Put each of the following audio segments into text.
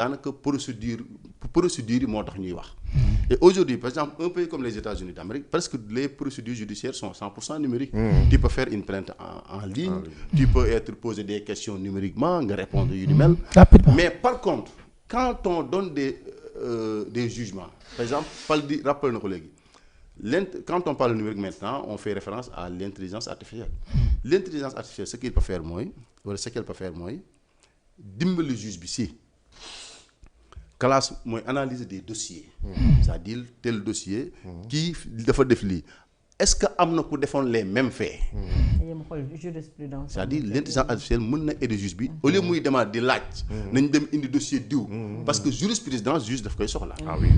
daanaka procédure yi moo tax ñuy wax. Et aujourd'hui par exemple un pays comme les États-Unis d'Amérique presque les procédures judiciaires sont 100% numériques. Tu peux faire une plainte en ligne. Tu peux être posé des questions numériquement nga répondre yu ni mel. Mais par contre quand on donne des jugements par exemple rappel na ko léegi quand on parle numérique maintenant on fait référence à l'intelligence artificielle. L'intelligence artificielle ce qu'elle peut faire mooy dimbali juge bi si classe mooy analyser des dossiers. C'est-à-dire tel dossier. kii dafa def lii est-ce que am na ku defoon les mêmes faits. c'est-à-dire l'intelligence artificielle mën na aider juge bi au lieu muy demaat di laaj. nañ dem indi dossier diw. parce que jurisprudence juge daf koy soxla. ah oui.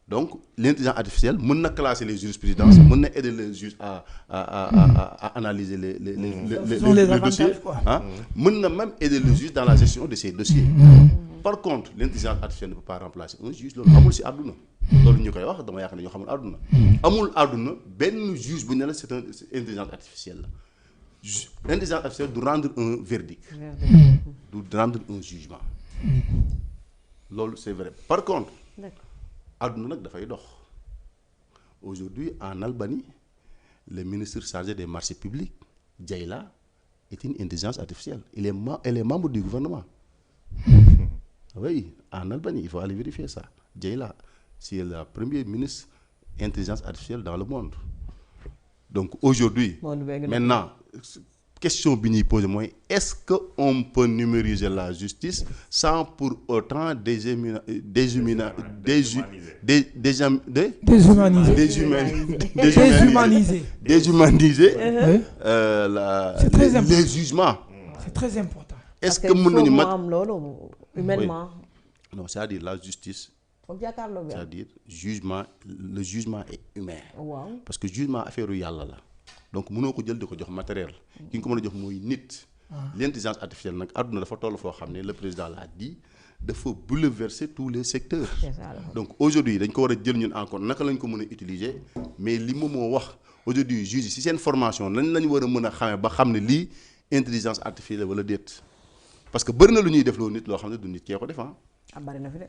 donc l'intelligence artificielle mën na classer les jurisprudences mën na aider les juges à analyser les dossiers mën na même aider le juge dans la gestion de ces dossiers. Par contre l'intelligence artificielle ne peut pas remplacer un juge loolu amul ci àdduna. loolu ñu koy wax dama yaakaar ne ñoo xamul àdduna. amul àdduna benn juge bu ne la c'est une intelligence artificielle la. L'intelligence artificielle du rendre un verdict. du rendre un jugement. loolu c'est vrai par contre. àdduna nag dafay dox aujourd'hui en Albanie le ministre chargé des marchés publics Dieyla est une intelligence artificielle elle est membre du gouvernement. Oui en Albanie il faut aller vérifier ça Dieyla c'est la première ministre intelligence artificielle dans le monde donc aujourd'hui maintenant question bi ñuy poser mooy est-ce que on peut numériser la justice sans pour autant déshumaniser les jugements. C'est très important. Est-ce que mën nañu mat humainement. non c'est-à-dire la justice. c'est-à-dire le jugement est humain. waaw parce que jugement affaire yàlla la. donc mënoo ko jël di ko jox matériel ki nga ko mën a jox mooy nit. L'intelligence artificielle nag àdduna dafa toll foo xam ne le président l'a dit dafa bouleverser tous les secteurs. donc aujourd'hui dañ ko war a jël ñun en compte naka lañ ko mën a utiliser mais li moom moo wax aujourd'hui juge yi ci seen formation lañ lañ war a mën a xamee ba xam ne lii intelligence artificielle wala déet parce que bëri na lu ñuy def loo nit loo xam ne du nit kee ko def bari na fi de.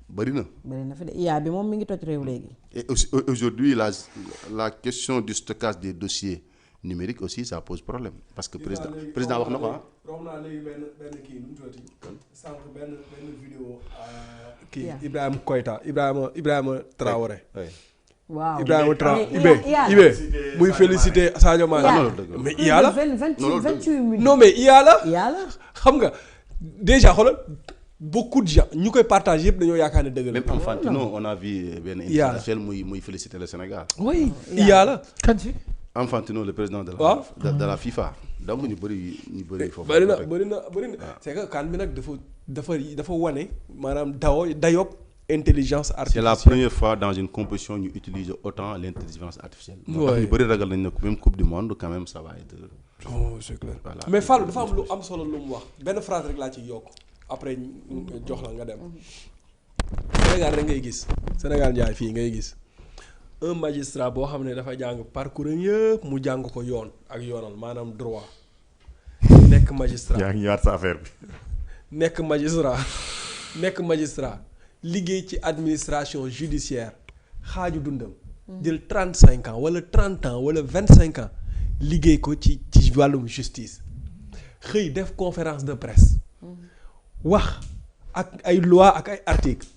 bëri na de IA bi moom mi ngi toj réew léegi. et aussi aujourd'hui la question du stockage des dossiers numériques aussi ça pose problème parce que président wax na ko romb naa léegi benn kii nu mu tuddati sànq benn vidéo kii Ibrahima Traoré. waaw Ibrahima Traoré Ibé muy féliciter Sadio Mané. mais IA la non mais IA la xam nga déjà xoolal. Beaucoup de gens ñu koy partage yëpp dañoo yaakaar ne dëgg la. même Infantino on a vu benn initiative muy féliciter le Sénégal. oui IA la. kan ci Infantino le président de la FIFA. donc ñu bëri foofu. bëri na c'est que kan bi nag dafa wane maanaam dayoo intelligence artificielle. c'est la première fois dans une compétition ñu utiliser autant l'intelligence artificielle. moo tax ñu bëri ragal nañ ne même coupe du monde quand même ça va être. oh c'est clair. voilà mais Fallou dafa am lu am solo lu mu wax benn phrase rek laa ciy yokk. après jox la nga dem Sénégal rek ngay gis Sénégal njaay fii ngay gis un magistrat boo xam ne dafa jàng parcours yëpp mu jàng ko yoon ak yoonal maanaam droit nekk magistrat. yaa ngi ñëwaat sa affaire bi. nekk magistrat liggéey ci administration judiciaire xaaju dundam. jël 35 ans wala 30 ans wala 25 ans liggéey ko ci wàllum justice xëy def conférence de presse. wax ak ay loi ak ay article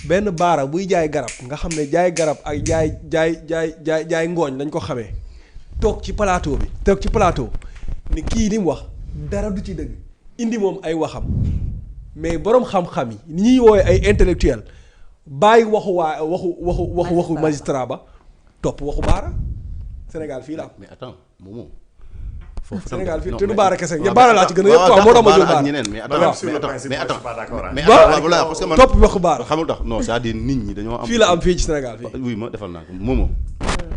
benn baara buy jaay garab nga xam ne jaay garab ak jaay ngooñ lañ ko xamee toog ci plateau ni kii ni mu wax dara du ci dëgg indi moom ay waxam mais boroom xam-xam yi ni ñuy woowee ay intellectuel bàyyi waxu magistrat ba topp waxu baara Sénégal fii la am. mais attends Momo. Sénégal fii te du baara kese nga baara laa ci gën a yëpp quoi moo tax ma jël baara mais attends parce que man topp waxu baara xamul tax non c'est-à-dire nit ñi dañoo am fii la am fii ci Sénégal fii oui ma defal naa ko Momo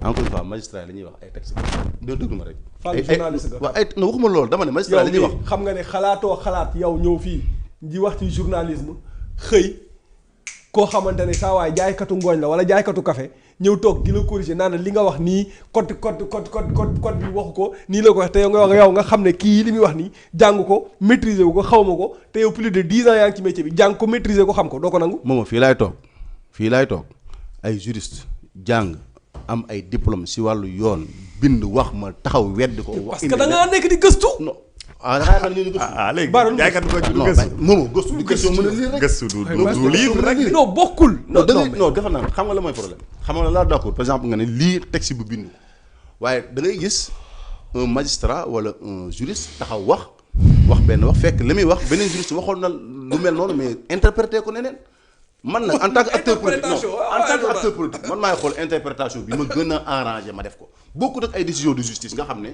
encore une fois magistrat li ñuy wax ay texte doo déglu ma rek Fall journaliste nga waaw ay non waxuma loolu dama ne magistrat li ñuy wax xam nga ne xalaat yow ñëw fii di wax ci journalisme xëy koo xamante ne saa waay jaaykatu ngooñ la wala jaaykatu café ñëw toog di la corriger naan li nga wax nii code bi waxu ko nii la ko wax te yow nga xam ne kii li muy wax nii jàng ko maîtriser wu ko xaw ma ko te yow plus de 10 ans yaa ngi ci métier bi jàng ko maîtriser ko xam ko doo ko nangu. moom fii laay toog ay juriste jàng am ay diplôme si wàllu yoon bind wax ma taxaw wedd ko. parce que da ngaa nekk di gëstu. non da ngaa xam ne ñu gëstu. léegi jaaykat bi ko gëstu. moom gëstu du question mën a lire rek. gëstu du lire rek. non bokkul. non dafa naan xam nga la mooy problème xam nga laa d'accord par exemple nga ne lii texte bu bind waaye da ngay gis un magistrat wala un juriste taxaw wax benn wax fekk li muy wax beneen juriste waxoon na lu mel noonu mais interprété ko neneen man nag en tant que acteur politique man maay xool interprétation bi ma gën a arrangé ma def ko bokkut ak ay décision de justice nga xam ne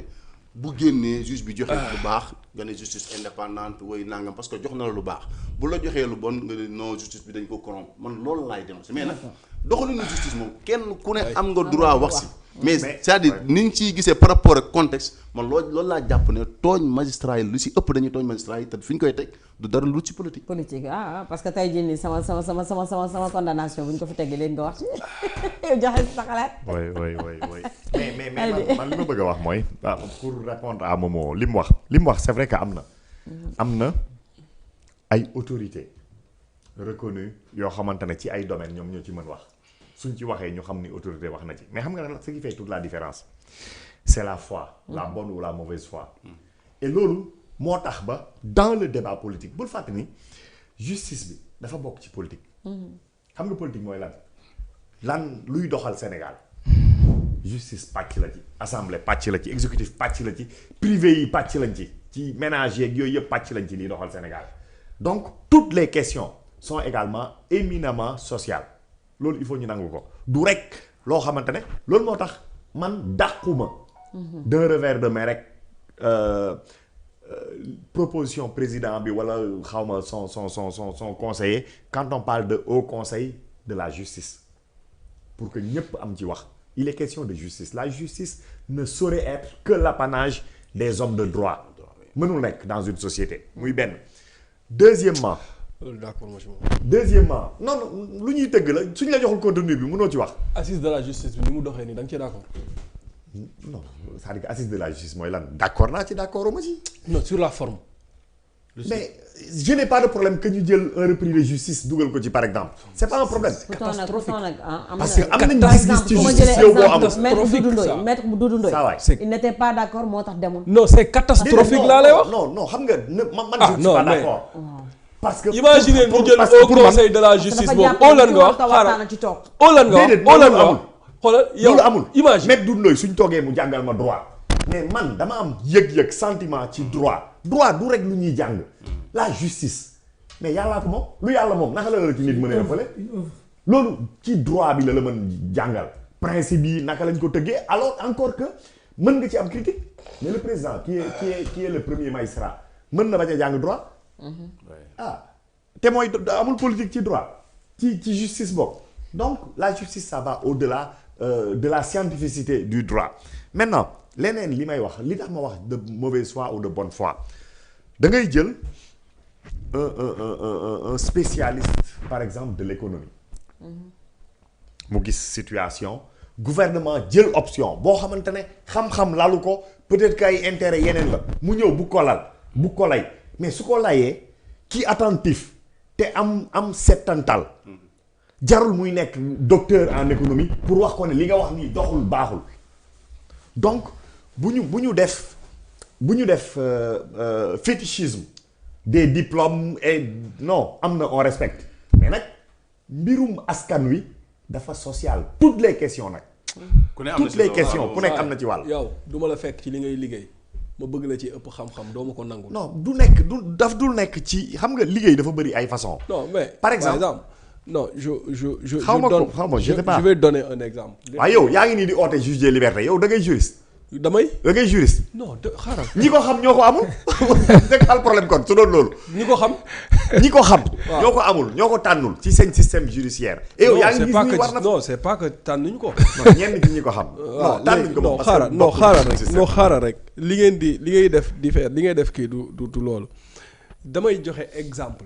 bu génnee juge bi joxe lu baax nga ne justice indépendante way nangam parce que jox na la lu baax bu la joxee lu bon nga ne non justice bi dañ ko corrompre man loolu laay dénoncer mais nag doxalinu justice moom kenn ku ne am nga droit wax si mais c'est-à-dire ni ñu ciy gisee par rapport ak contexte man loolu laa jàpp ne tooñ magistrat yi lu si ëpp dañuy tooñ magistrat yi te fi ñu koy teg du dara lu ci politique. Parce que tey jii nii sama condamnation bu ñu ko fi tegee leen nga wax ci joxe sa xalaat. oui mais man li ma bëgg a wax mooy pour répondre à Momo li mu wax c'est vrai que am na ay autorités reconnues yoo xamante ne ci ay domaines ñoom ñoo ci mën wax. suñ ci waxee ñu xam ni autorité wax na ci mais xam nga nag ce qui fait toute la différence c'est la foi la bonne ou la mauvaise foi et loolu moo tax ba dans le débat politique bul fàtte ni justice bi dafa bokk ci politique xam nga politique mooy lan luy doxal Sénégal justice pàcc la ci assemblée pàcc la ci exécutif pàcc la ci privé yi pàcc lañ ci ménage yeeg yooyu yëpp pàcc lañ ci liy doxal Sénégal donc toutes les questions sont également éminemment sociales loolu il faut ñu nangu ko du rek loo xamante ne loolu moo tax man dàquma d'un revers de main rek proposition président bi wala xawma son conseiller quand on parle de haut conseil de la justice pour que ñépp am ci wax il est question de justice la justice ne saurait être que l'apanage des hommes de droit mënul nekk dans une société muy benn deuxièmement non lu ñuy tëgg la suñ la joxul contenu bi mënoo ci wax. assise de la justice bi ni mu doxee nii da nga ci d'accord. non c'est-à-dire que assise de la justice mooy lan d'accord naa ci d'accord ma ci. non sur la forme. mais je n'ai pas de problème que ñu jël un repris de justice dugal ko ci par exemple. c'est pas un problème. catastrophique parce que am nañ gis-gis ci justice yow boo amul. maître Doudou Ndoye il n'était pas d'accord moo tax demul. non c'est catastrophique laa lay wax. non xam nga man je suis pas d'accord. parce que imaginez ñu jël au conseil de la justice boobu óolan nga wax xaaral óolan nga wax xoolal yow amul imagine maître Doudou Ndoye suñ toogee mu jàngal ma droit mais man dama am yëg-yëg sentiment ci droit du rek lu ñuy jàng la justice mais yàllaa ko moom lu yàlla moom naka la ci nit mën a ëppale loolu ci droit bi la mën jàngal principe yi naka lañ ko tëggee alors encore que mën nga ci am critique mais le président qui est le premier magistrat mën na bañ a jàng droit te mooy amul politique ci droit ci justice boobu donc la justice ça va au-delà de la scientificité du droit maintenant leneen li may wax li tax ma wax de mauvaise foi ou de bonne foi da ngay jël un spécialiste par exemple de l'économie mu gis situation gouvernement jël option boo xamante ne xam-xam lalu ko peut-être que ay intérêt yeneen la mu ñëw bu ko lay mais su ko layee ki attentif te am settantal jarul muy nekk docteur en économie pour wax ko ne li nga wax nii doxul baaxul donc bu ñu def fétichisme des diplômes et non am na on respecte mais nag mbirum askan wi dafa social toutes les questions nag toutes les questions ku nekk am na ci wàll yow duma la fekk ci li ngay liggéey ma bëgg la ci ëpp xam-xam doo ma ko nangu. non dul nekk ci xam nga liggéey dafa bëri ay façon. non mais par exemple non je vais donner un exemple. waaw yow yaa ngi nii di oote juge des libertés yow da ngay juriste. da ngay juriste. non xaaral. ñi ko xam ñoo ko amul. c'est pas le problème kon su doon loolu. ñi ko xam. waaw ñoo ko amul ñoo ko tànnul ci seen système judiciaire. et yow yaa ngi gis ni war na non c'est pas que tànnuñu ko. non ñenn ci ñi ko xam. non tànnuñu ko moom parce que xaaral rek li ngay def kii du loolu. damay joxe exemple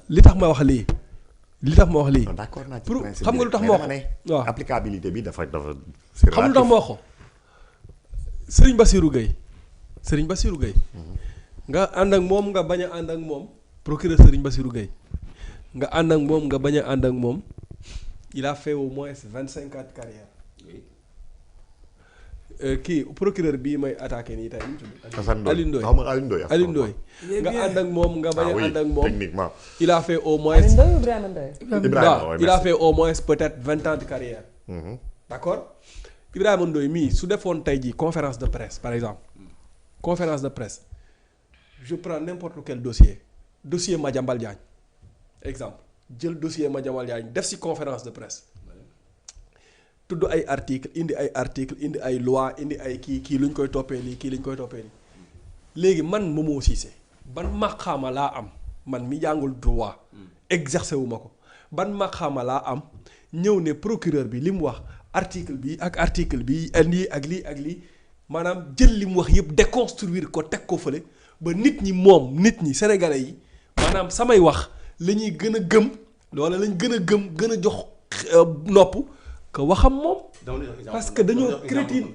li tax ma wax lii li tax ma wax lii. d'accord naa ci pour principe xam nga lu tax ma wax ko waaw applicabilité bi dafa. xam nga lu tax ma wax ko Serigne Bassirou Gueye nga ànd ak moom nga bañ a ànd ak moom procureur Serigne Bassirou Gueye nga ànd ak moom nga bañ a ànd ak moom il a fait au moins 25 ans de carrière. kii procureur bii may attaqué nii tey ñu tudd Alioune Ndoye nga ànd ak moom nga bañ a ànd ak moom techniquement il a fait au moins il a fait au moins peut-être 20 ans de carrière. D'accord Ibrahima Ndoye mii su defoon tey jii conférence de presse par exemple conférence de presse je prends n'importe quel dossier Madiambal Diagne exemple jël dossier Madiambal Diagne def ci conférence de presse tudd ay article indi ay loi indi ay kii lu ñu koy toppee lii kii lu ñu koy toppee lii léegi man Momo Cissé ban maqaama laa am man mi jàngul droit exercer wu ma ko ban maqaama laa am ñëw ne procureur bi li mu wax article bi ak article bi lii ak lii maanaam jël li mu wax yëpp déconstruire ko teg ko fële ba nit ñi sénégalais yi maanaam samay wax la ñuy gën a gëm wala lañ gën a jox nopp que waxam moom. parce que dañoo crétine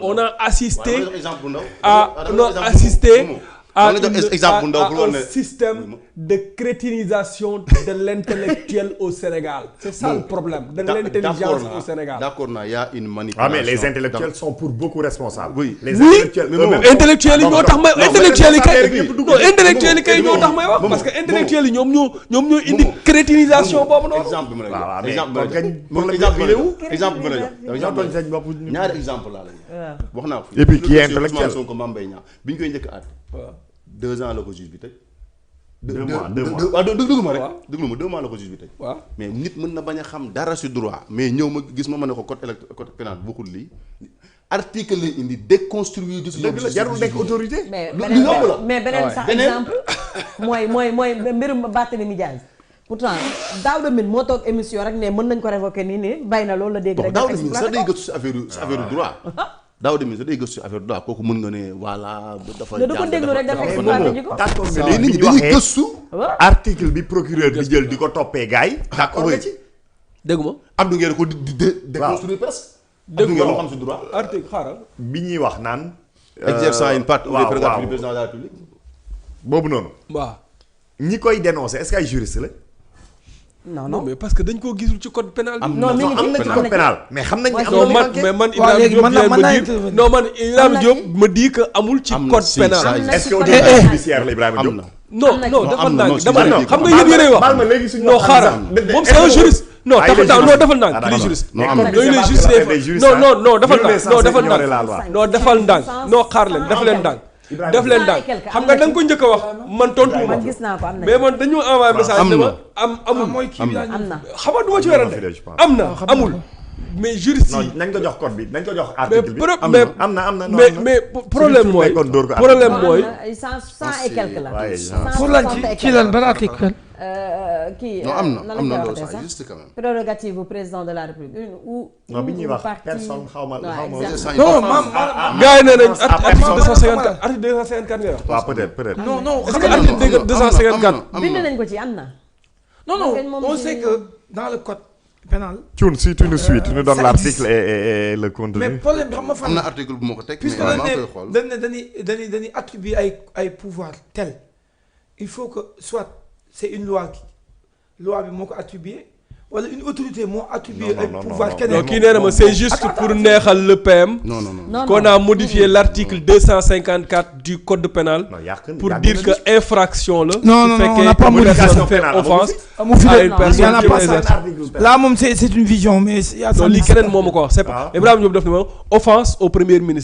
on a assisté à un système de crétinisation de l'intellectuel au Sénégal. C'est ça le problème de l'intelligence au Sénégal. D'accord, il y a une manipulation. Mais les intellectuels sont pour beaucoup responsables. Oui, les intellectuels intellectuels yi ñoo tax may intellectuels yi kay ñoo tax may wax parce que intellectuels yi ñoom ñoo indi crétinisation boobu noonu. Exemple bi ma jox ñaari exemple laa la wax naa ko. Et puis qui est intellectuel Sonko Mame Mbaye Niang bi ñu koy njëkk a àtte 2 ans la ko juge bi tëj. 2 mois dëgg ma rek. dëgg ma 2 mois la ko juge bi tëj. waaw mais nit mën na bañ a xam dara ci droit mais ñëw ma gis ma ne ko code pénal bokkul lii article lañ indi déconstruire. dëgg la jarul nekk autorité. mais beneen sax exemple mooy mbirum Barthélémy Dias pourtant Daouda Mine moo toog émission rek ne mën nañ ko révoquer nii bay na loolu la dégg rek. Daouda Mine sax day gëstu ci affaire droit. Daouda Mine sax day gëstu ci affaire droit kooku mën nga ne voilà. dafa da ko déglu rek dafa exploité ji ko. d'accord mais nit ñi dañuy gëstu. article bi procureur di jël di ko toppee gars yi. d'accord nga ci. dégg ma Abdou Nguer ko di déconstruire presque. dégg nga loo xam ci droit. article xaaral. bi ñuy wax naan. exerçant une partie des prérogatives du président de la République. boobu noonu. waaw. ñi koy dénoncer est-ce que ay juriste la. non mais parce que dañ koo gisul ci code pénal bi. am na ci code pénal mais xam nañ ne non man Ibrahima Diop me dit que amul ci code pénal. est-ce que autorité judiciaire la Ibrahima Diop. non dafa nang dama ne xam nga yéen yéenay wax non xaaral moom c'est un juriste non defal ndànk il est juriste non defal ndànk non xaar leen def leen ndànk def leen ndànk xam nga da nga ko njëkk a wax man tontu ma gis naa ko am na mais man dañu envoyé message dama amul am na xam nga du ma ci werante am na amul mais juriste yi nañ ko jox code bi nañ ko jox article bi am na mais problème mooy cent et quelque la pour lan ci lan ban article kii am na loolu sax juste quand même prérogative bu président de la République ou bi ñuy wax personne xaw ma non gars yi nee nañ article 254 article 254 ngay wax waaw peut-être non est-ce que article 254 bind nañ ko ci am na non on sait que dans le code pénal. Thioune si tu nous suis tu nous donnes l'article et le contenu. mais problème bi xam nga fan. am na article bu ma ko teg. puisque dañuy attribuer ay pouvoir tel il faut que soit c'est une loi bi moo ko attribué wala une autorité moo attribué ay pouvoir keneen. non kii nee na ma c'est juste pour neexal le PM. non qu'on a modifié l'article 254 du code pénal pour dire que infraction la. non on n'a pas modification fait offense à une personne qui exerce. Là moom c'est une vision mais. non lii keneen moo ma ko wax c'est pas Ibrahima Diop def na ma offense au premier ministre.